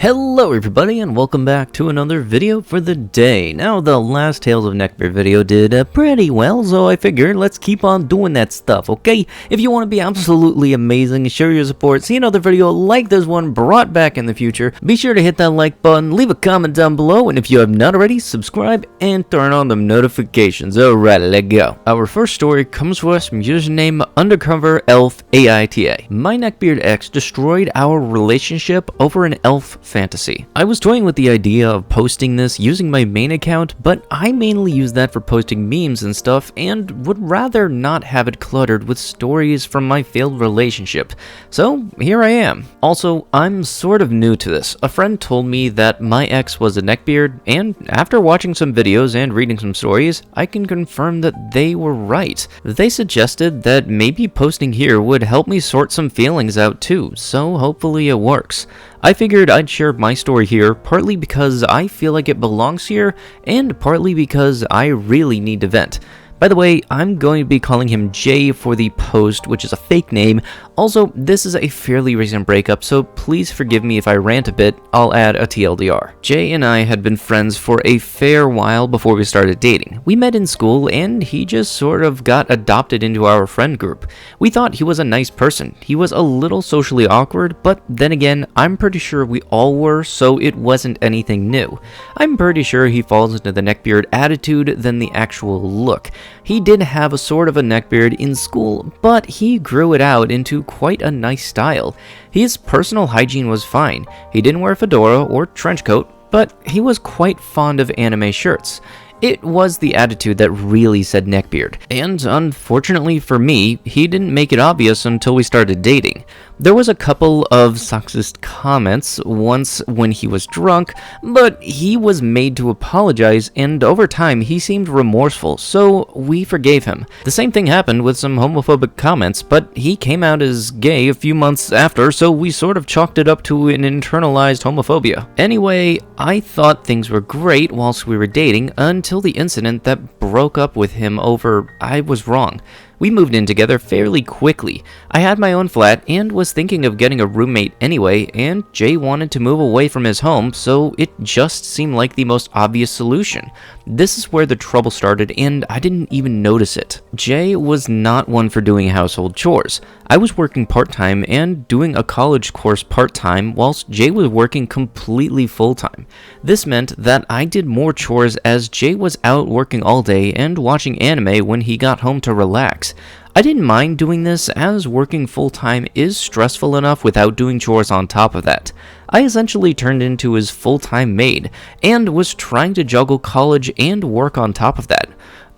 Hello everybody and welcome back to another video for the day. Now the last Tales of Neckbeard video did pretty well, so I figured let's keep on doing that stuff, okay? If you want to be absolutely amazing, show your support, see another video like this one brought back in the future, be sure to hit that like button, leave a comment down below, and if you have not already, subscribe and turn on the notifications. Alright, let's go. Our first story comes to us from username Undercover Elf AITA. My Neckbeard ex destroyed our relationship over an elf fantasy. I was toying with the idea of posting this using my main account, but I mainly use that for posting memes and stuff and would rather not have it cluttered with stories from my failed relationship. So here I am. Also, I'm sort of new to this. A friend told me that my ex was a neckbeard, and after watching some videos and reading some stories, I can confirm that they were right. They suggested that maybe posting here would help me sort some feelings out too, so hopefully it works. I figured I'd share my story here, partly because I feel like it belongs here, and partly because I really need to vent. By the way, I'm going to be calling him Jay for the post, which is a fake name. Also, this is a fairly recent breakup, so please forgive me if I rant a bit. I'll add a TLDR. Jay and I had been friends for a fair while before we started dating. We met in school, and he just sort of got adopted into our friend group. We thought he was a nice person. He was a little socially awkward, but then again, I'm pretty sure we all were, so it wasn't anything new. I'm pretty sure he falls into the neckbeard attitude than the actual look. He did have a sort of a neckbeard in school, but he grew it out into quite a nice style. His personal hygiene was fine. He didn't wear a fedora or trench coat, but he was quite fond of anime shirts. It was the attitude that really said neckbeard, and unfortunately for me, he didn't make it obvious until we started dating. There was a couple of sexist comments once when he was drunk, but he was made to apologize, and over time he seemed remorseful, so we forgave him. The same thing happened with some homophobic comments, but he came out as gay a few months after, so we sort of chalked it up to an internalized homophobia. Anyway, I thought things were great whilst we were dating until the incident that broke up with him over I was wrong. We moved in together fairly quickly. I had my own flat and was thinking of getting a roommate anyway, and Jay wanted to move away from his home, so it just seemed like the most obvious solution. This is where the trouble started, and I didn't even notice it. Jay was not one for doing household chores. I was working part-time and doing a college course part-time, whilst Jay was working completely full-time. This meant that I did more chores as Jay was out working all day and watching anime when he got home to relax. I didn't mind doing this as working full-time is stressful enough without doing chores on top of that. I essentially turned into his full-time maid and was trying to juggle college and work on top of that.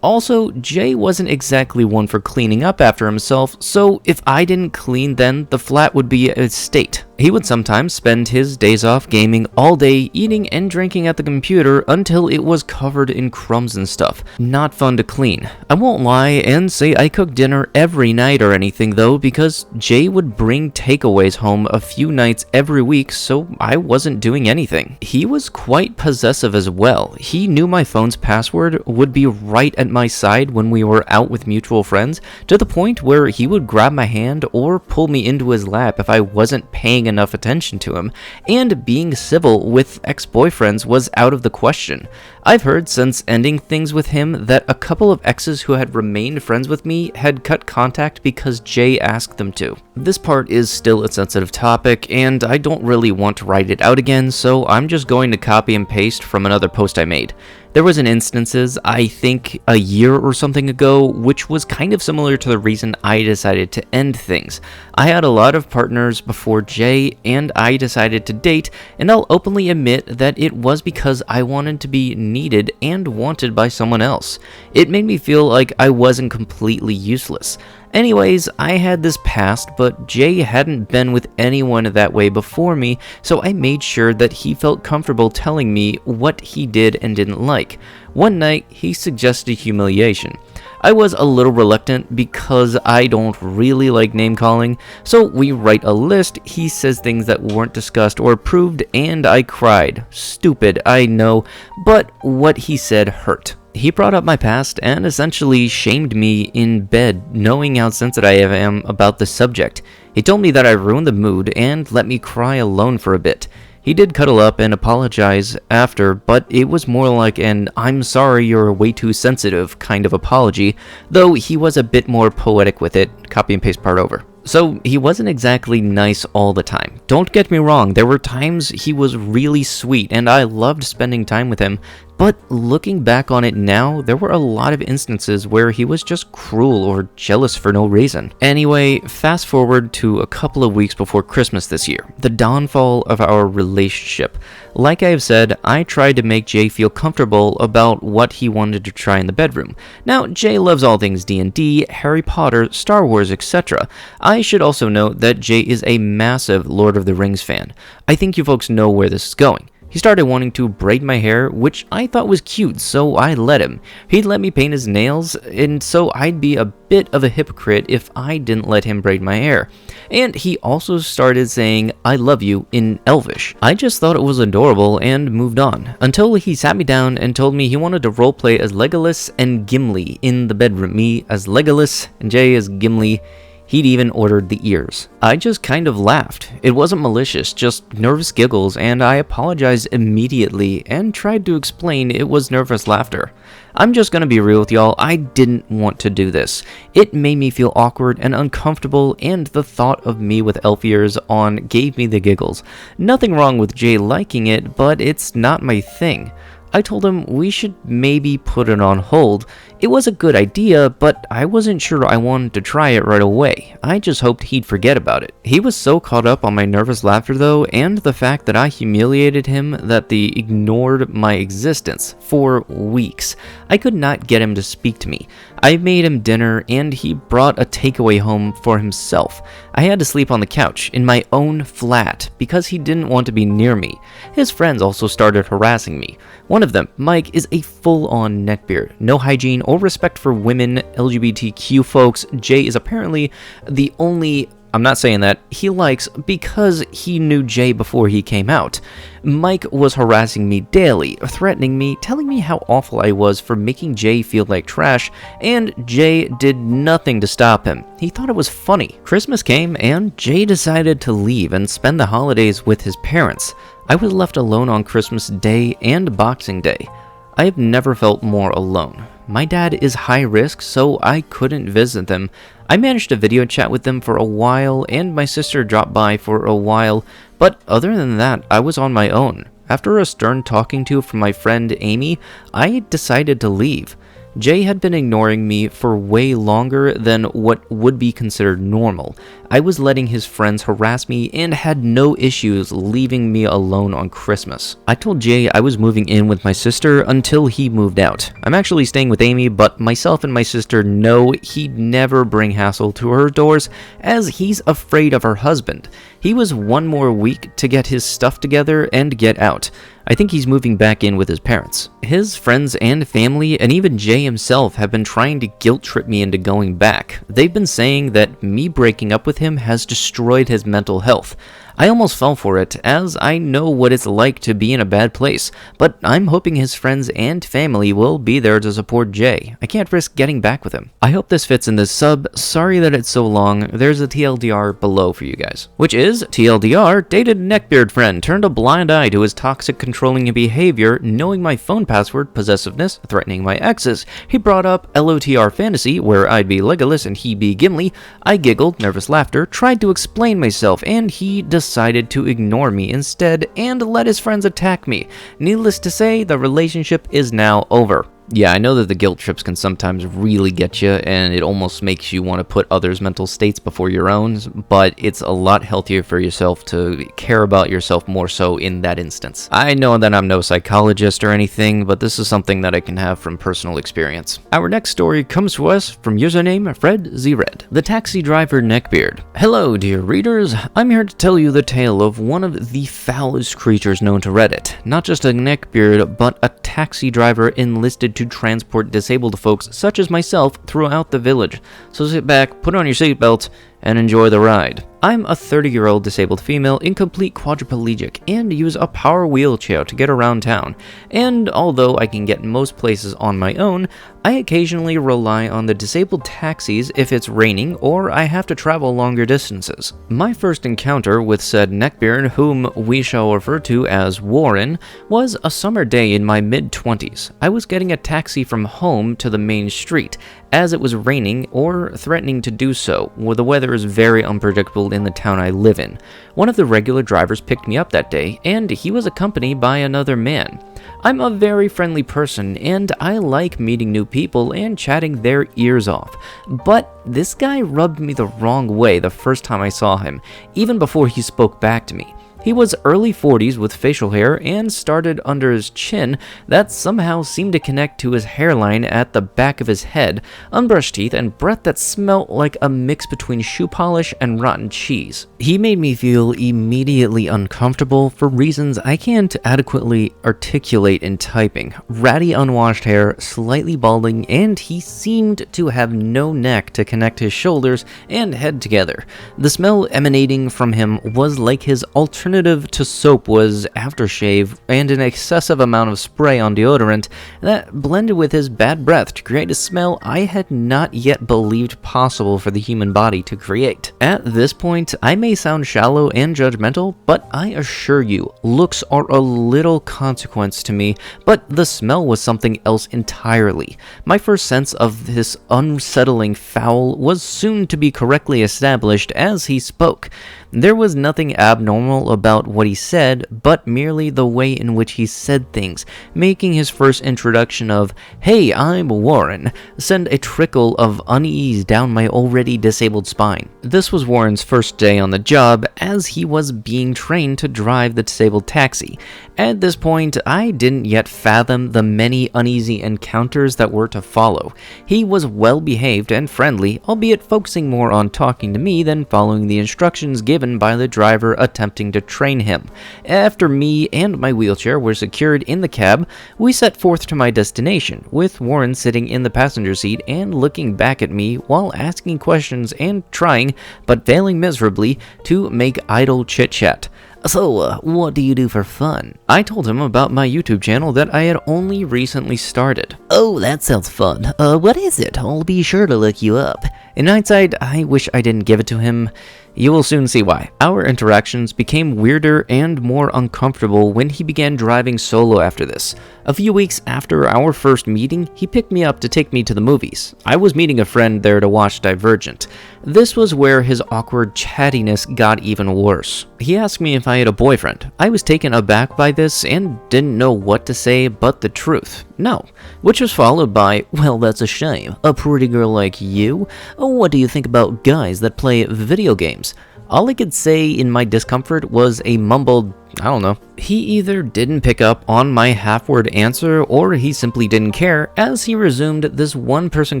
Also, Jay wasn't exactly one for cleaning up after himself, so if I didn't clean then the flat would be a state. He would sometimes spend his days off gaming all day, eating and drinking at the computer until it was covered in crumbs and stuff. Not fun to clean. I won't lie and say I cooked dinner every night or anything though, because Jay would bring takeaways home a few nights every week, so I wasn't doing anything. He was quite possessive as well. He knew my phone's password, would be right at my side when we were out with mutual friends, to the point where he would grab my hand or pull me into his lap if I wasn't paying enough attention to him, and being civil with ex-boyfriends was out of the question. I've heard since ending things with him that a couple of exes who had remained friends with me had cut contact because Jay asked them to. This part is still a sensitive topic, and I don't really want to write it out again, so I'm just going to copy and paste from another post I made. There was an instances, I think a year or something ago, which was kind of similar to the reason I decided to end things. I had a lot of partners before Jay, and I decided to date, and I'll openly admit that it was because I wanted to be needed and wanted by someone else. It made me feel like I wasn't completely useless. Anyways, I had this past, but Jay hadn't been with anyone that way before me, so I made sure that he felt comfortable telling me what he did and didn't like. One night, he suggested humiliation. I was a little reluctant because I don't really like name-calling, so we write a list, he says things that weren't discussed or approved, and I cried. Stupid, I know, but what he said hurt. He brought up my past and essentially shamed me in bed, knowing how sensitive I am about the subject. He told me that I ruined the mood and let me cry alone for a bit. He did cuddle up and apologize after, but it was more like an "I'm sorry you're way too sensitive" kind of apology, though he was a bit more poetic with it, copy and paste part over. So he wasn't exactly nice all the time. Don't get me wrong, there were times he was really sweet and I loved spending time with him, but looking back on it now, there were a lot of instances where he was just cruel or jealous for no reason. Anyway, fast forward to a couple of weeks before Christmas this year, the downfall of our relationship. Like I have said, I tried to make Jay feel comfortable about what he wanted to try in the bedroom. Now, Jay loves all things D&D, Harry Potter, Star Wars, etc. I should also note that Jay is a massive Lord of the Rings fan. I think you folks know where this is going. He started wanting to braid my hair, which I thought was cute, so I let him. He'd let me paint his nails, and so I'd be a bit of a hypocrite if I didn't let him braid my hair. And he also started saying "I love you" in Elvish. I just thought it was adorable and moved on, until he sat me down and told me he wanted to roleplay as Legolas and Gimli in the bedroom. Me as Legolas and Jay as Gimli. He'd even ordered the ears. I just kind of laughed. It wasn't malicious, just nervous giggles, and I apologized immediately and tried to explain it was nervous laughter. I'm just gonna be real with y'all, I didn't want to do this. It made me feel awkward and uncomfortable, and the thought of me with elf ears on gave me the giggles. Nothing wrong with Jay liking it, but it's not my thing. I told him we should maybe put it on hold. It was a good idea, but I wasn't sure I wanted to try it right away. I just hoped he'd forget about it. He was so caught up on my nervous laughter though, and the fact that I humiliated him, that he ignored my existence for weeks. I could not get him to speak to me. I made him dinner, and he brought a takeaway home for himself. I had to sleep on the couch in my own flat because he didn't want to be near me. His friends also started harassing me. One of them, Mike, is a full-on neckbeard. No hygiene or respect for women, LGBTQ folks. Jay is apparently the only, I'm not saying that, he likes because he knew Jay before he came out. Mike was harassing me daily, threatening me, telling me how awful I was for making Jay feel like trash, and Jay did nothing to stop him. He thought it was funny. Christmas came, and Jay decided to leave and spend the holidays with his parents. I was left alone on Christmas Day and Boxing Day. I have never felt more alone. My dad is high risk, so I couldn't visit them. I managed to video chat with them for a while, and my sister dropped by for a while, but other than that, I was on my own. After a stern talking to from my friend Amy, I decided to leave. Jay had been ignoring me for way longer than what would be considered normal. I was letting his friends harass me and had no issues leaving me alone on Christmas. I told Jay I was moving in with my sister until he moved out. I'm actually staying with Amy, but myself and my sister know he'd never bring hassle to her doors as he's afraid of her husband. He was one more week to get his stuff together and get out. I think he's moving back in with his parents. His friends and family, and even Jay himself, have been trying to guilt trip me into going back. They've been saying that me breaking up with him has destroyed his mental health. I almost fell for it, as I know what it's like to be in a bad place, but I'm hoping his friends and family will be there to support Jay. I can't risk getting back with him. I hope this fits in this sub. Sorry that it's so long. There's a TLDR below for you guys. Which is, TLDR, dated neckbeard friend turned a blind eye to his toxic controlling behavior, knowing my phone password, possessiveness, threatening my exes. He brought up LOTR fantasy, where I'd be Legolas and he be Gimli. I giggled, nervous laughter, tried to explain myself, and he decided to ignore me instead and let his friends attack me. Needless to say, the relationship is now over. Yeah, I know that the guilt trips can sometimes really get you, and it almost makes you want to put others' mental states before your own, but it's a lot healthier for yourself to care about yourself more so in that instance. I know that I'm no psychologist or anything, but this is something that I can have from personal experience. Our next story comes to us from username FredZRed, the taxi driver neckbeard. Hello, dear readers. I'm here to tell you the tale of one of the foulest creatures known to Reddit. Not just a neckbeard, but a taxi driver enlisted to transport disabled folks such as myself throughout the village. So sit back, put on your seatbelt, and enjoy the ride. I'm a 30-year-old disabled female, incomplete quadriplegic, and use a power wheelchair to get around town. And although I can get most places on my own, I occasionally rely on the disabled taxis if it's raining or I have to travel longer distances. My first encounter with said neckbeard, whom we shall refer to as Warren, was a summer day in my mid-20s. I was getting a taxi from home to the main street, as it was raining or threatening to do so, where the weather is very unpredictable in the town I live in. One of the regular drivers picked me up that day, and he was accompanied by another man. I'm a very friendly person, and I like meeting new people and chatting their ears off, but this guy rubbed me the wrong way the first time I saw him, even before he spoke back to me. He was early 40s with facial hair and started under his chin that somehow seemed to connect to his hairline at the back of his head, unbrushed teeth, and breath that smelt like a mix between shoe polish and rotten cheese. He made me feel immediately uncomfortable for reasons I can't adequately articulate in typing. Ratty unwashed hair, slightly balding, and he seemed to have no neck to connect his shoulders and head together. The smell emanating from him was like his alternative to soap was aftershave and an excessive amount of spray on deodorant that blended with his bad breath to create a smell I had not yet believed possible for the human body to create. At this point, I may sound shallow and judgmental, but I assure you, looks are a little consequence to me, but the smell was something else entirely. My first sense of this unsettling foul was soon to be correctly established as he spoke. There was nothing abnormal about what he said, but merely the way in which he said things, making his first introduction of, "Hey, I'm Warren," send a trickle of unease down my already disabled spine. This was Warren's first day on the job, as he was being trained to drive the disabled taxi. At this point, I didn't yet fathom the many uneasy encounters that were to follow. He was well behaved and friendly, albeit focusing more on talking to me than following the instructions given by the driver attempting to train him. After me and my wheelchair were secured in the cab, we set forth to my destination, with Warren sitting in the passenger seat and looking back at me while asking questions and trying, but failing miserably, to make idle chit-chat. "So, what do you do for fun?" I told him about my YouTube channel that I had only recently started. "Oh, that sounds fun. What is it? I'll be sure to look you up." In hindsight, I wish I didn't give it to him. You will soon see why. Our interactions became weirder and more uncomfortable when he began driving solo after this. A few weeks after our first meeting, he picked me up to take me to the movies. I was meeting a friend there to watch Divergent. This was where his awkward chattiness got even worse. He asked me if I had a boyfriend. I was taken aback by this and didn't know what to say but the truth. No. Which was followed by, "Well, that's a shame. A pretty girl like you? What do you think about guys that play video games?" All I could say in my discomfort was a mumbled, "I don't know." He either didn't pick up on my half-word answer or he simply didn't care, as he resumed this one-person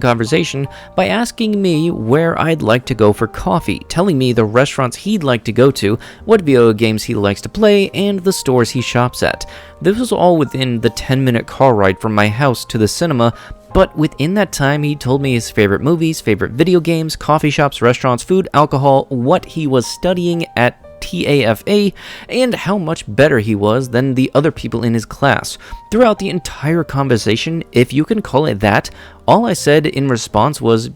conversation by asking me where I'd like to go for coffee, telling me the restaurants he'd like to go to, what video games he likes to play, and the stores he shops at. This was all within the 10-minute car ride from my house to the cinema, but within that time, he told me his favorite movies, favorite video games, coffee shops, restaurants, food, alcohol, what he was studying at TAFA, and how much better he was than the other people in his class. Throughout the entire conversation, if you can call it that, all I said in response was,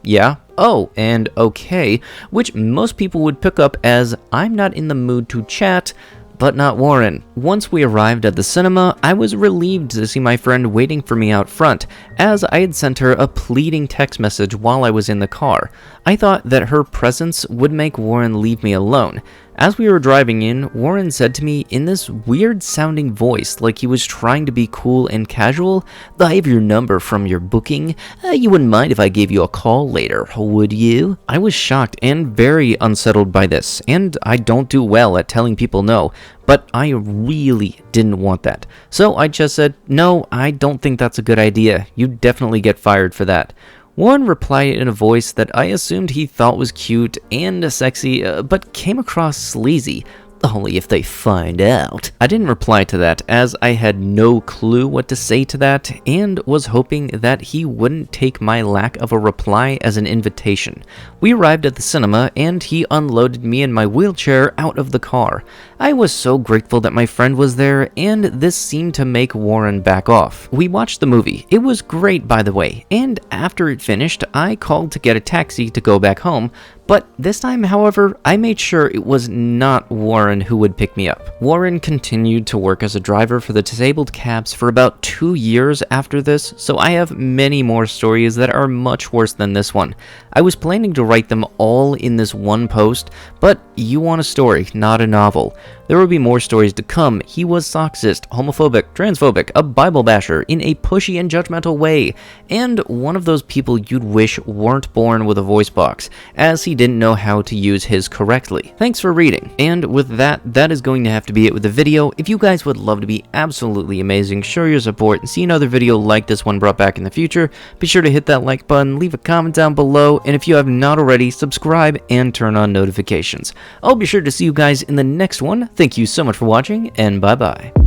yeah, oh, and okay, which most people would pick up as, I'm not in the mood to chat, but not Warren. Once we arrived at the cinema, I was relieved to see my friend waiting for me out front, as I had sent her a pleading text message while I was in the car. I thought that her presence would make Warren leave me alone. As we were driving in, Warren said to me in this weird-sounding voice, like he was trying to be cool and casual, "I have your number from your booking. You wouldn't mind if I gave you a call later, would you?" I was shocked and very unsettled by this, and I don't do well at telling people no, but I really didn't want that. So I just said, "No, I don't think that's a good idea. You'd definitely get fired for that." Warren replied in a voice that I assumed he thought was cute and sexy, but came across sleazy. only if they find out. I didn't reply to that as I had no clue what to say to that and was hoping that he wouldn't take my lack of a reply as an invitation. We arrived at the cinema and he unloaded me and my wheelchair out of the car. I was so grateful that my friend was there, and this seemed to make Warren back off. We watched the movie. It was great, by the way, and after it finished, I called to get a taxi to go back home, but this time, however, I made sure it was not Warren who would pick me up. Warren continued to work as a driver for the disabled cabs for about 2 years after this, so I have many more stories that are much worse than this one. I was planning to write them all in this one post, but you want a story, not a novel. There will be more stories to come. He was sexist, homophobic, transphobic, a Bible basher in a pushy and judgmental way, and one of those people you'd wish weren't born with a voice box, as he didn't know how to use his correctly. Thanks for reading. And with that, that is going to have to be it with the video. If you guys would love to be absolutely amazing, show your support, and see another video like this one brought back in the future, be sure to hit that like button, leave a comment down below, and if you have not already, subscribe and turn on notifications. I'll be sure to see you guys in the next one. Thank you so much for watching, and bye-bye.